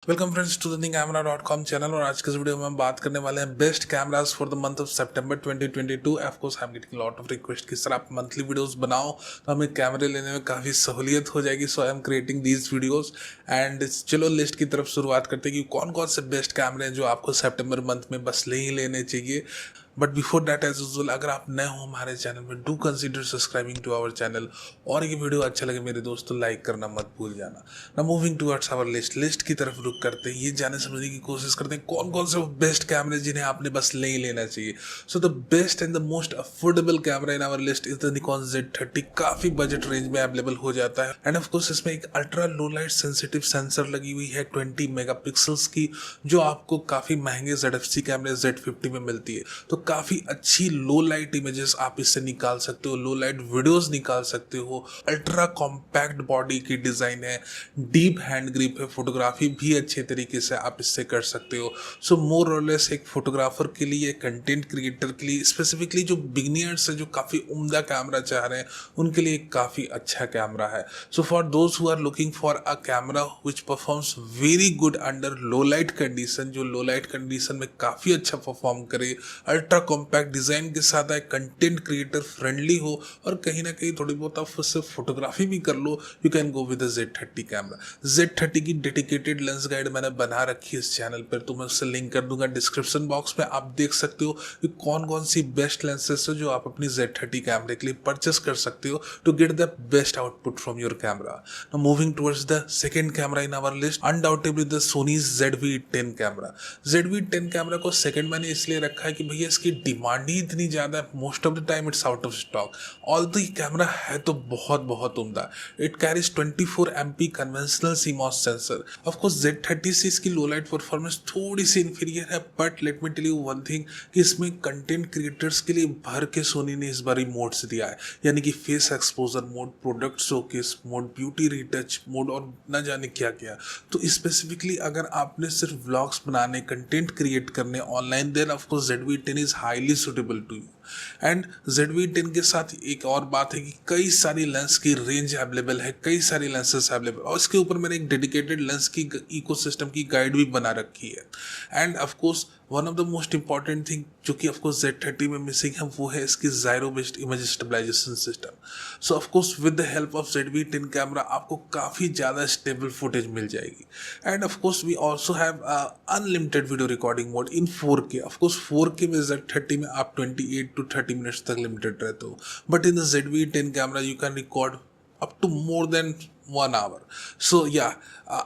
Welcome friends to the camera.com channel. और आज के इस वीडियो में हम बात करने वाले हैं best cameras for the month of September 2022। Of course I am getting lot of request कि सर आप मंथली वीडियोस बनाओ तो हमें कैमरे लेने में काफ़ी सहूलियत हो जाएगी। So I am creating these videos and चलो लिस्ट की तरफ शुरुआत करते हैं कि कौन कौन से बेस्ट कैमरे हैं जो आपको सितंबर मंथ में बस ले ही लेने चाहिए। But before that as usual अगर आप नए हो हमारे चैनल में do consider subscribing to our channel. और ये वीडियो अच्छा लगे मेरे दोस्तों लाइक करना मत भूल जाना। ना मूविंग टुवर्ड्स आवर लिस्ट की तरफ रुक करते हैं, ये जाने समझने की कोशिश करते हैं कौन कौन से बेस्ट कैमरे जिन्हें आपने बस ले ही लेना चाहिए। So the best and the most affordable camera in our list is the Nikon Z30। काफी बजट रेंज में अवेलेबल हो जाता है एंड ऑफ कोर्स इसमें एक ultra low light sensitive sensor लगी हुई है 20 मेगापिक्सल्स की, जो आपको काफी महंगे ZFC कैमरे Z50 में मिलती है। तो काफी अच्छी लो लाइट इमेजेस आप इससे निकाल सकते हो, लो लाइट वीडियोस निकाल सकते हो। अल्ट्रा कॉम्पैक्ट बॉडी की डिजाइन है, डीप हैंड ग्रिप है, फोटोग्राफी भी अच्छे तरीके से आप इससे कर सकते हो। सो मोर और लेस एक फोटोग्राफर के लिए, कंटेंट क्रिएटर के लिए, स्पेसिफिकली जो बिगिनियर्स है जो काफी उम्दा कैमरा चाह रहे हैं उनके लिए काफी अच्छा कैमरा है। So for those who are looking for a camera which performs very good under low light condition, जो लो लाइट कंडीशन में काफी अच्छा परफॉर्म करे, अल्ट्रा कॉम्पैक्ट डिजाइन के साथ आए, कंटेंट क्रिएटर फ्रेंडली हो और कहीं ना कहीं थोड़ी बहुत आप उससे फोटोग्राफी भी कर लो, you can go with Z30 camera. Z30 की डेडिकेटेड लेंस गाइड मैंने बना रखी है इस चैनल पर, तो मैं उससे लिंक कर दूंगा डिस्क्रिप्शन बॉक्स में। आप देख सकते हो कि कौन कौन सी बेस्ट लेंसेस है जो आप अपनी Z30 कैमरे के लिए परचेस कर सकते हो to get the best output from your camera. Now moving towards the second camera in our list, undoubtedly the Sony ZV-10 कैमरा। ZV-10 कैमरा को सेकंड मैंने इसलिए रखा है कि भैया इसकी डिमांड ही इतनी ज़्यादा है, most of the time it's out of stock. Although ये कैमरा है तो बहुत बहुत उम्दा। It carries 24 MP conventional CMOS सेंसर। ऑफ कोर्स Z30 से इसकी लो लाइट परफॉर्मेंस थोड़ी सी इन्फीरियर है, but let me tell you one thing कि इसमें कंटेंट क्रिएटर्स के लिए भर के सोनी ने इस बार मोड्स दिया है, यानी कि face exposure mode, product showcase mode, beauty retouch mode और न जाने क्या क्या। तो स्पेसिफिकली अगर आपने सिर्फ व्लॉग्स बनाने, कंटेंट क्रिएट करने online, then of course ZV-10 is highly suitable to you. And ZV-10 के साथ एक और बात है कि कई सारी लेंस की रेंज अवेलेबल है, कई सारी लेंसेस अवेलेबल, और इसके ऊपर मैंने एक डेडिकेटेड लेंस की इकोसिस्टम की गाइड भी बना रखी है। End of course one of the most important thing जो कि ऑफकोर्स Z30 में मिसिंग है वो है इसकी gyro based image stabilization system. So of course with the help of ZV-10 camera आपको काफ़ी ज़्यादा स्टेबल फुटेज मिल जाएगी। And of course we also have unlimited video recording mode in 4K। Of course 4K में Z30 में आप 28 to 30 मिनट्स तक limited रहते हो, but in the ZV-10 camera you can record up to more than 1 hour. So या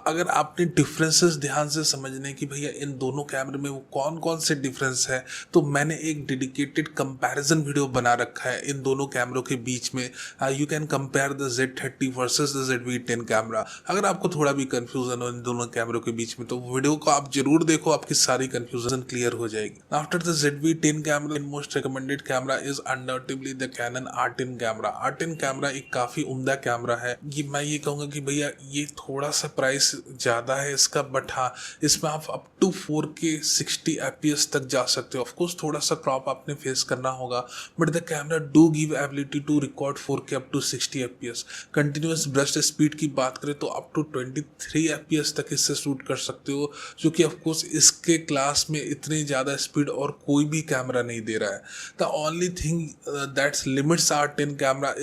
अगर आपने differences ध्यान से समझने कि भैया इन दोनों कैमरे में वो कौन कौन से डिफरेंस है, तो मैंने एक डेडिकेटेड कंपैरिजन वीडियो बना रखा है इन दोनों कैमरों के बीच में। You can compare the Z30 versus the ZV-10 camera. अगर आपको थोड़ा भी कंफ्यूजन हो इन दोनों कैमरों के बीच में तो वीडियो को आप जरूर देखो, आपकी सारी कंफ्यूजन क्लियर हो जाएगी। After the ZV-10 camera most recommended camera is undoubtedly the Canon R10 camera. R10 camera एक काफ़ी उम्दा कैमरा है। ये मैं ये कहूँगा कि भैया ये थोड़ा सा प्राइस ज़्यादा है इसका, बट हाँ इसमें आप अप टू 4K 60 FPS तक जा सकते हो। ऑफकोर्स थोड़ा सा क्रॉप आपने फेस करना होगा, but the camera do give ability to record 4K up to 60 FPS। Continuous burst speed की बात करें तो अप टू 23 FPS तक इससे शूट कर सकते हो, जो कि ऑफकोर्स इसके क्लास में इतनी ज़्यादा स्पीड और कोई भी कैमरा नहीं दे रहा है। The only thing that's limits R10 camera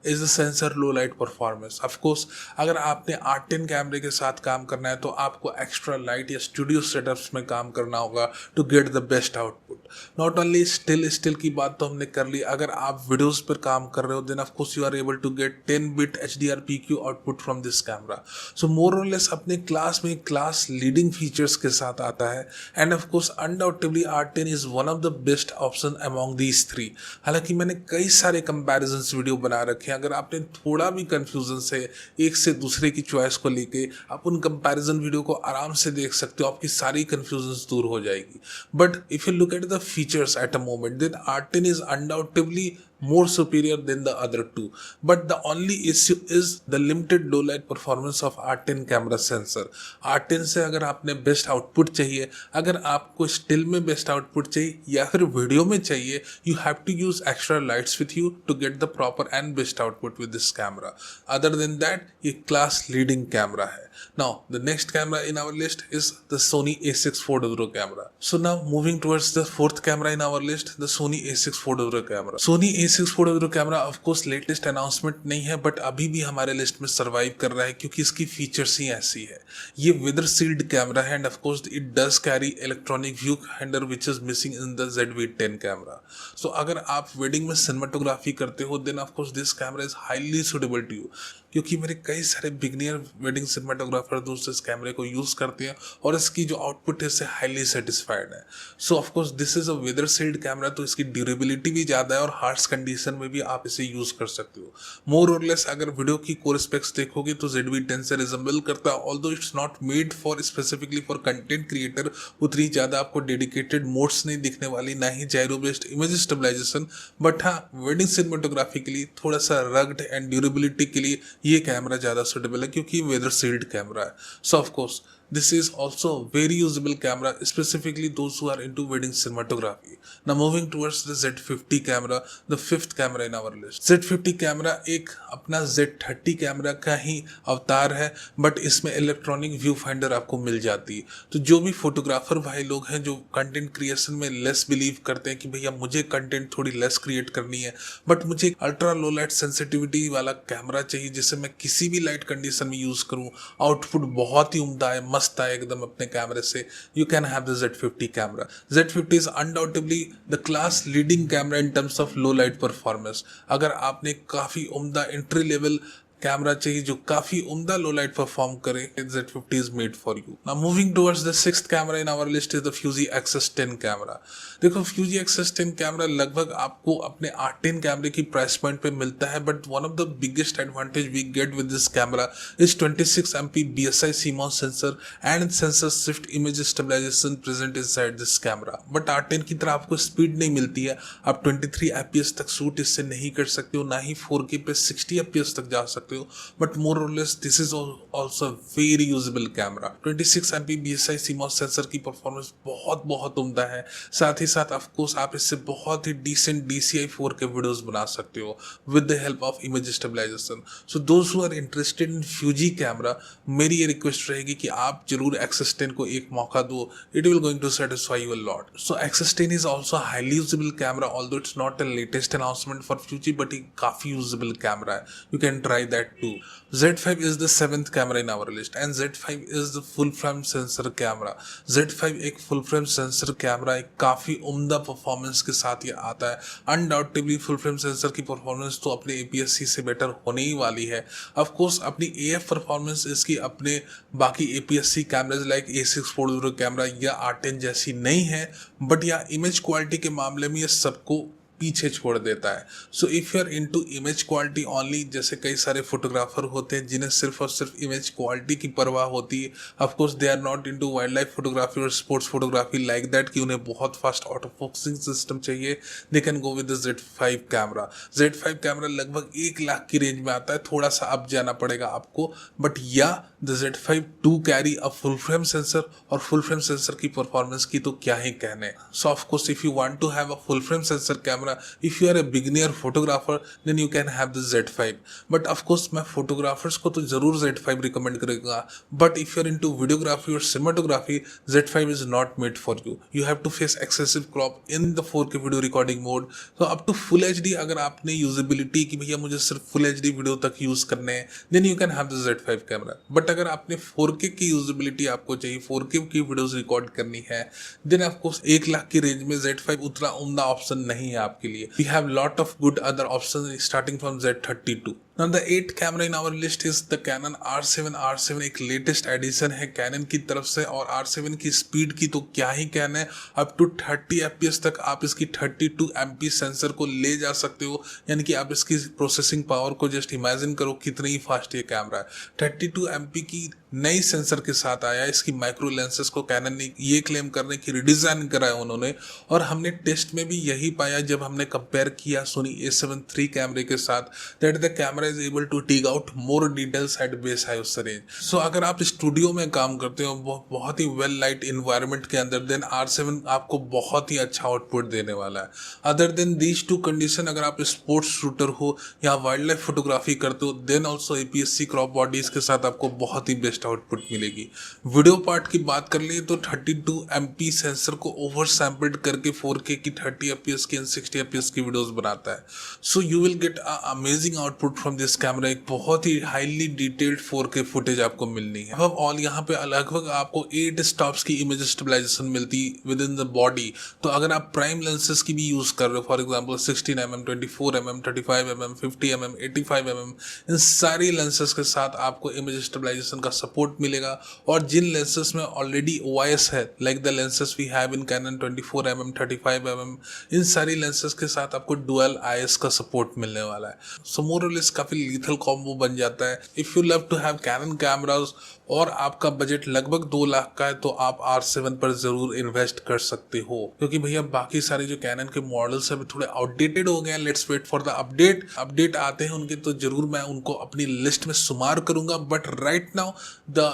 is the sensor low light performance. Of course अगर आपने R10 कैमरे के साथ काम करना है तो आपको एक्स्ट्रा लाइट या स्टूडियो सेटअप्स में काम करना होगा to get the best output. Not only still की बात तो हमने कर ली, अगर आप वीडियोस पर काम कर रहे हो then of course you are able to get 10-bit HDR PQ output from this camera. So more और लेस अपने क्लास में क्लास लीडिंग फीचर्स के साथ आता है। And of course undoubtedly R10 is one of the best option among these 3। हालांकि मैंने कई सारे कंपैरिजन वीडियो बना रखे हैं, अगर आपने थोड़ा भी कंफ्यूजन से एक से दूसरे की चॉइस को लेके आप उन कंपैरिजन वीडियो को आराम से देख सकते हो, आपकी सारी कंफ्यूजन दूर हो जाएगी। But if you look at the features at a moment then R10 is undoubtedly more superior than the other two. But the only issue is the limited low light performance of R10 camera sensor. R10 से अगर आपने best output चाहिए, अगर आपको still में best output चाहिए या फिर वीडियो में चाहिए, you have to use extra lights with you to get the proper and best output with this camera. Other than that, ये class leading camera है. Now the next camera in our list is the Sony A6400 camera. So now moving towards the fourth camera in our list, the Sony A6400 camera. Sony A6400 camera of course latest announcement नहीं है, but अभी भी हमारे list में survive कर रहा है क्योंकि इसकी फीचर्स ही ऐसी है. ये विदर सील्ड कैमरा है and of course it does carry electronic view finder which is missing in the ZV-10 camera. So अगर आप वेडिंग में सिनेमाटोग्राफी करते हो then of course this camera is highly suitable to you. क्योंकि मेरे कई सारे बिगनियर वेडिंग सिनेमाटोग्राफर दोस्त इस कैमरे को यूज़ करते हैं और इसकी जो आउटपुट है इससे हाईली सेटिस्फाइड है. So of course this is a weather sealed camera, तो इसकी ड्यूरेबिलिटी भी ज़्यादा है और हार्श कंडीशन में भी आप इसे यूज़ कर सकते हो. मोर और लेस अगर वीडियो की कोर स्पेक्स देखोगे तो ZV-10 से रिजेंबल करता है, although it's not made for specifically for content creator. उतनी ज़्यादा आपको डेडिकेटेड मोड्स नहीं दिखने वाली, ना ही जायरो बेस्ड इमेज स्टेबलाइजेशन, बट हाँ वेडिंग सिनेमाटोग्राफी के लिए थोड़ा सा रग्ड एंड ड्यूरेबिलिटी के लिए ये कैमरा ज़्यादा सूटेबल है क्योंकि वेदर सील्ड कैमरा है. So of course this is also a very usable camera, specifically those who are into wedding cinematography. Now moving towards the Z50 camera, the fifth camera in our list. Z50 camera एक अपना Z30 camera का ही अवतार है, but इसमें electronic view finder आपको मिल जाती है. तो जो भी फोटोग्राफर भाई लोग हैं जो कंटेंट क्रिएशन में लेस बिलीव करते हैं कि भैया मुझे कंटेंट थोड़ी लेस क्रिएट करनी है बट मुझे अल्ट्रा लो लाइट सेंसिटिविटी वाला कैमरा चाहिए जिसे मैं किसी भी लाइट कंडीशन में यूज़ करूँ, आउटपुट बहुत ही उम्दा है, मस्त है एकदम अपने कैमरे से, you can have the Z50 camera. Z50 is undoubtedly the class leading camera in terms of low light performance. अगर आपने काफ़ी उम्दा एंट्री लेवल कैमरा चाहिए जो काफी उम्दा लो लाइट परफॉर्म करे, Z50 is made for you. Now moving towards the sixth camera in our list is the Fuji X-S10 camera. देखो Fuji X-S10 कैमरा लगभग आपको अपने R10 कैमरे की प्राइस पॉइंट पे मिलता है, but one of the biggest advantage we get with this camera is 26 MP BSI CMOS sensor and sensor shift image stabilization present inside this camera. But R10 की तरह आपको स्पीड नहीं मिलती है, आप 23 FPS तक शूट इससे नहीं कर सकते हो, ना ही 4K पे 60 FPS तक जा सकते हो. But more or less this is also a very usable camera. 26 MP BSI CMOS sensor की परफॉर्मेंस बहुत उम्दा है. साथ ही साथ ऑफ कोर्स आप इससे बहुत ही डिसेंट DCI 4K वीडियोस बना सकते हो with the help of image stabilization. So those who are interested in Fuji camera, मेरी ये रिक्वेस्ट रहेगी कि आप जरूर X-S10 को एक मौका दो. It will going to satisfy you a lot. So X-S10 is also highly usable camera, although it's not a latest announcement for Fuji, but ये काफी यूजेबल कैमरा है. You can try that too. Z5 is the seventh camera in our list and Z5 is the full frame sensor camera. Z5 एक full frame sensor camera, एक काफ़ी उम्दा performance के साथ ये आता है. अनडाउटेबली full frame sensor की परफॉर्मेंस तो अपने APS-C से बेटर होने ही वाली है. ऑफ कोर्स अपनी AF परफॉर्मेंस इसकी अपने बाकी APS-C cameras like A640 camera या R10 जैसी नहीं है, बट या इमेज क्वालिटी के मामले में ये सबको पीछे छोड़ देता है. So if you are into image quality only, जैसे कई सारे फोटोग्राफर होते हैं जिन्हें सिर्फ और सिर्फ इमेज क्वालिटी की परवाह होती है, of course they are not into wild life photography और स्पोर्ट्स फोटोग्राफी लाइक दैट कि उन्हें बहुत फास्ट ऑटो फोकसिंग सिस्टम चाहिए, they can go with the Z5 camera. Z5 camera लगभग 1 लाख की रेंज में आता है, थोड़ा सा अप जाना पड़ेगा आपको, बट या the Z5 2 carry a full frame sensor, और फुल फ्रेम सेंसर की परफॉर्मेंस की तो क्या ही कहने. So of course if you want to have a full frame sensor camera, if you are a beginner photographer then you can have the Z5. but of course मैं photographers को तो जरूर Z5 recommend करेगा, but if you are into videography or cinematography, Z5 is not made for you. You have to face excessive crop in the 4K video recording mode. so up to full HD अगर आपने usability कि भैया मुझे सिर्फ full HD video तक use करने हैं, then you can have the Z5 camera. but अगर आपने 4K की usability आपको चाहिए, 4K की वीडियोस रिकॉर्ड करनी है, then of course 1 लाख की रेंज में Z5 उतना उम्दा ऑप्शन नहीं है आपके लिए. We have lot of good other options starting from Z32. Now the eighth camera in our list is the Canon R7। R7 एक लेटेस्ट एडिशन है Canon की तरफ से, और R7 की स्पीड की तो क्या ही कहना है। अप टू 30 fps तक आप इसकी 32 MP सेंसर को ले जा सकते हो, यानी कि आप इसकी प्रोसेसिंग पावर को जस्ट इमेजिन करो कितनी ही फास्ट ये कैमरा है। 32 MP की नई सेंसर के साथ आया। इसकी माइक्रो लेंसेज को कैनन ने ये क्लेम करने की रिडिज़ाइन कराया उन्होंने, और हमने टेस्ट में भी यही पाया जब हमने कंपेयर किया सोनी A7 III कैमरे के साथ, that the camera is able to tick out more details at base high range. So अगर आप स्टूडियो में काम करते हो बहुत ही वेल लाइट इन्वायरमेंट के अंदर, देन R7 आपको बहुत ही अच्छा आउटपुट देने वाला है। Other than these two condition, अगर आप स्पोर्ट्स शूटर हो या वाइल्ड लाइफ फोटोग्राफी करते हो, then also APS-C crop bodies के साथ आपको बहुत ही बेस्ट आउटपुट मिलेगी। वीडियो पार्ट की बात कर लिए तो 32 MP सेंसर को ओवर सैम्पल्ड करके 4K की 30 fps की एंड 60 fps की वीडियोस बनाता है। So you will get amazing output from this camera. एक बहुत ही हाईली डिटेल्ड 4K फुटेज आपको मिलनी है। अब ऑल यहाँ पे लगभग आपको 8 स्टॉप्स की इमेज स्टेबलाइजेशन मिलती विद इन द बॉडी। तो अगर आप प्राइम लेंसेज की भी यूज कर रहे हो, for example 16mm, 24mm, 35mm, 50mm, 85mm, इन सारी लेंसेज के साथ आपको इमेज स्टेबलाइजेशन का सपोर्ट मिलेगा। और जिन लेंसेज में ऑलरेडी OIS है, like the lenses we have in Canon 24mm, 35mm, इन सारी लेंसेज के साथ आपको डुअल IS का सपोर्ट मिलने वाला है। सो मोर और लेस काफी लीथल कॉम्बो बन जाता है। If you love to have Canon cameras और आपका बजट लगभग 2 लाख का है, तो आप R7 पर जरूर इन्वेस्ट कर सकते हो, क्योंकि भैया बाकी सारे जो कैनन के मॉडल्स हैं थोड़े आउटडेटेड हो गए हैं। Let's wait for the update आते हैं उनके, तो जरूर मैं उनको अपनी लिस्ट में शुमार करूंगा। But right now the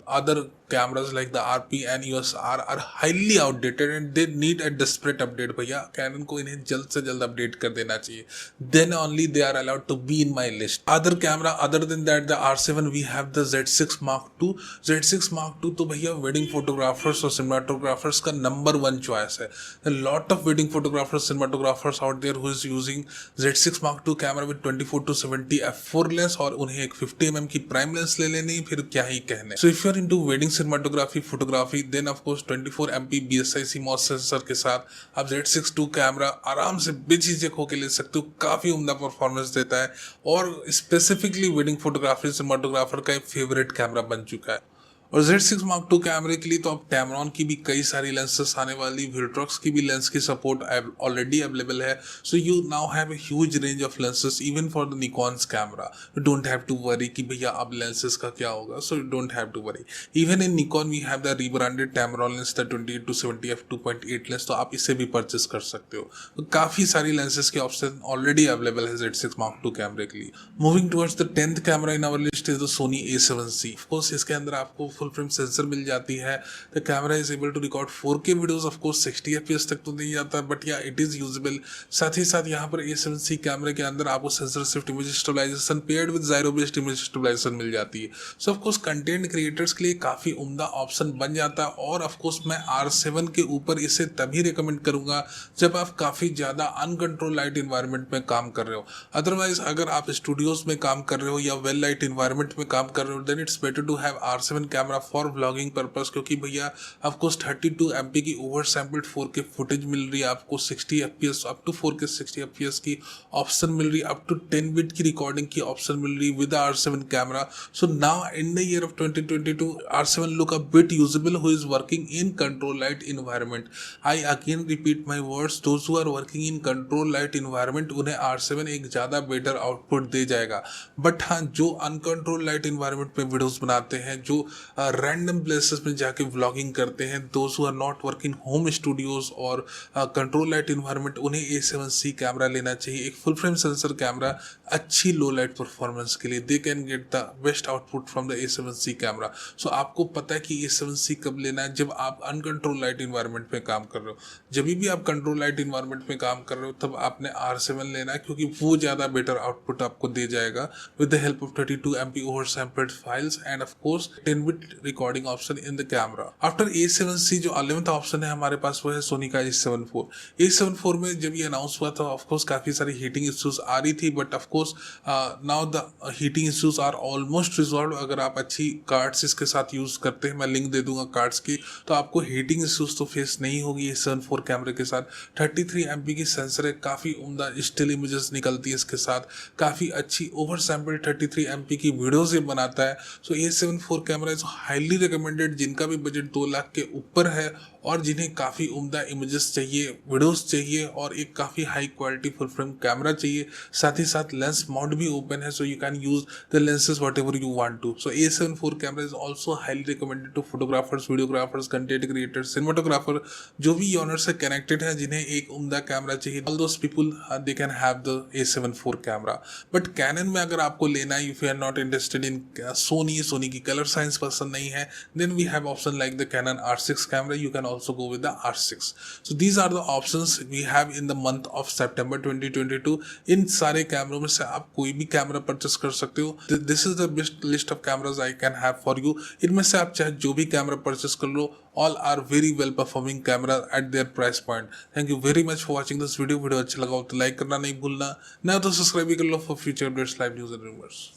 other cameras like the RP and EOS R are highly outdated and they need a desperate update। भैया कैनन को इन्हें जल्द से जल्द अपडेट कर देना चाहिए, then only they are allowed to be in my list। other camera other than that the R7 we have the Z6 Mark II। Z6 Mark II तो भैया वेडिंग फोटोग्राफर्स और सिनेमाटोग्राफर्स का नंबर 1 चॉइस है। a lot of wedding photographers cinematographers out there who is using Z6 Mark II camera with 24 to 70 f4 lens, और उन्हें एक 50mm की prime lens ले लेनी, फिर क्या ही कहने। so if you are into wedding cinematography photography, then of course 24 MP BSI CMOS sensor के साथ आप Z6 II कैमरा आराम से बेझिझक होके ले सकते हो। काफी उम्दा परफॉर्मेंस देता है और स्पेसिफिकली वेडिंग फोटोग्राफी सिनेमाटोग्राफर का एक फेवरेट कैमरा बन चुका है। और Z6 Mark II कैमरे के लिए तो अब Tamron की भी कई सारी लेंसेस आने वाली, Viltrox की भी लेंस की सपोर्ट ऑलरेडी अवेलेबल है। So you now have a huge range of lenses even for the Nikon's camera. You don't have to worry कि भैया अब लेंसेस का क्या होगा। So you don't have to worry. Even in Nikon we have the rebranded Tamron lens the 28 to 70 f 2.8 lens, तो आप इसे भी परचेस कर सकते हो। तो काफी सारी लेंसेस के ऑप्शन ऑलरेडी अवेलेबल है Z6 Mark II कैमरे के लिए। Moving towards the 10th camera in our list is the Sony A7C। ऑफ कोर्स इसके अंदर आपको फुल फ्रेम सेंसर मिल जाती है। The camera is able to record 4K videos. Of course 60 fps तक तो नहीं जाता, बट या इट इज यूजेबल। साथ ही साथ यहाँ पर A7C कैमरे के अंदर आपको sensor shift image stabilization paired with gyro based image stabilization मिल जाती है। So of course content creators के लिए काफी उम्दा ऑप्शन बन जाता है। और ऑफ कोर्स मैं R7 के ऊपर इसे तभी रिकमेंड करूंगा जब आप काफी ज्यादा अनकंट्रोल लाइट इन्वायरमेंट में काम कर रहे हो। अदरवाइज अगर आप स्टूडियोज में काम कर रहे हो या वेल लाइट इन्वायरमेंट में काम कर रहे हो, then it's better to have R7 camera for vlogging purpose, क्योंकि भैया आपको 32 MP की ओवर सैम्पल्ड 4K फुटेज मिल रही है, आपको 60 fps up to 4K 60 fps की ऑप्शन मिल रही है, अप टू 10 बिट की रिकॉर्डिंग की ऑप्शन मिल रही है with R7 camera. So now in the year of 2022 R7 look a bit usable who is working in control light environment. I again repeat my words, those who are working in control light environment उन्हें R7 एक ज्यादा better output दे जाएगा। But हाँ, जो uncontrol light environment में videos बनाते हैं, जो रैंडम प्लेसेस में जाके व्लॉगिंग करते हैं, those who are not working home studios और कंट्रोल लाइट इन्वायरमेंट, उन्हें A7C कैमरा लेना चाहिए। एक फुल फ्रेम सेंसर कैमरा अच्छी लो लाइट परफॉर्मेंस के लिए, they can get the best output from the A7C camera. So आपको पता है कि A7C कब लेना है, जब आप अनकंट्रोल लाइट इन्वायरमेंट में काम कर रहे हो। जब भी आप कंट्रोल लाइट इन्वायरमेंट में काम कर रहे हो, तब आपने R7 लेना है, क्योंकि वो ज़्यादा बेटर आउटपुट आपको दे जाएगा with the help of 32 MP over sampled files end of course 10 bit recording option in the camera. After A7C जो 11th ऑप्शन है हमारे पास वो है सोनी का A7 IV में जब ये अनाउंस हुआ था ऑफकोर्स काफ़ी सारी हीटिंग इश्यूज आ रही थी, but of course now the heating issues are almost resolve. अगर आप अच्छी कार्ड्स इसके साथ यूज़ करते हैं, मैं लिंक दे दूंगा कार्ड्स की, तो आपको हीटिंग इश्यूज तो फेस नहीं होगी A7 IV कैमरे के साथ। 33 MP की सेंसर है, काफ़ी उम्दा स्टिल इमेजेस निकलती है इसके साथ, काफ़ी अच्छी ओवर सैम्पल 33 MP की वीडियोज ये बनाता है। सो A7 IV camera is highly recommended जिनका भी बजट 2 लाख के ऊपर है और जिन्हें काफ़ी उम्दा इमेजेस चाहिए, वीडियोस चाहिए और एक काफ़ी high quality full frame camera चाहिए। साथ ही साथ लेंस माउंट भी ओपन है, so you can use the lenses whatever you want to. So A7 IV camera is also highly recommended to photographers, videographers, content creators, cinematographer, जो भी honour से connected है जिन्हें एक उम्दा कैमरा चाहिए। All those people they can have the A7 IV camera. But Canon में अगर आपको लेना है, if you are not interested in Sony की कलर साइंस पसंद नहीं है, then we have option like the Canon R6 camera, you can also go with the R6. So these are the options we have in the month of September 2022. इन सारे कैमरों में से आप कोई भी कैमरा परचेस कर सकते हो। This is the best list of cameras I can have for you. इनमें से आप चाहे जो भी कैमरा परचेस कर लो, all are very well performing camera at their price point. Thank you very much for watching this video. Video अच्छा लगा हो तो लाइक करना नहीं भूलना, ना तो सब्सक्राइब भी कर लो for future updates, live news and rumors.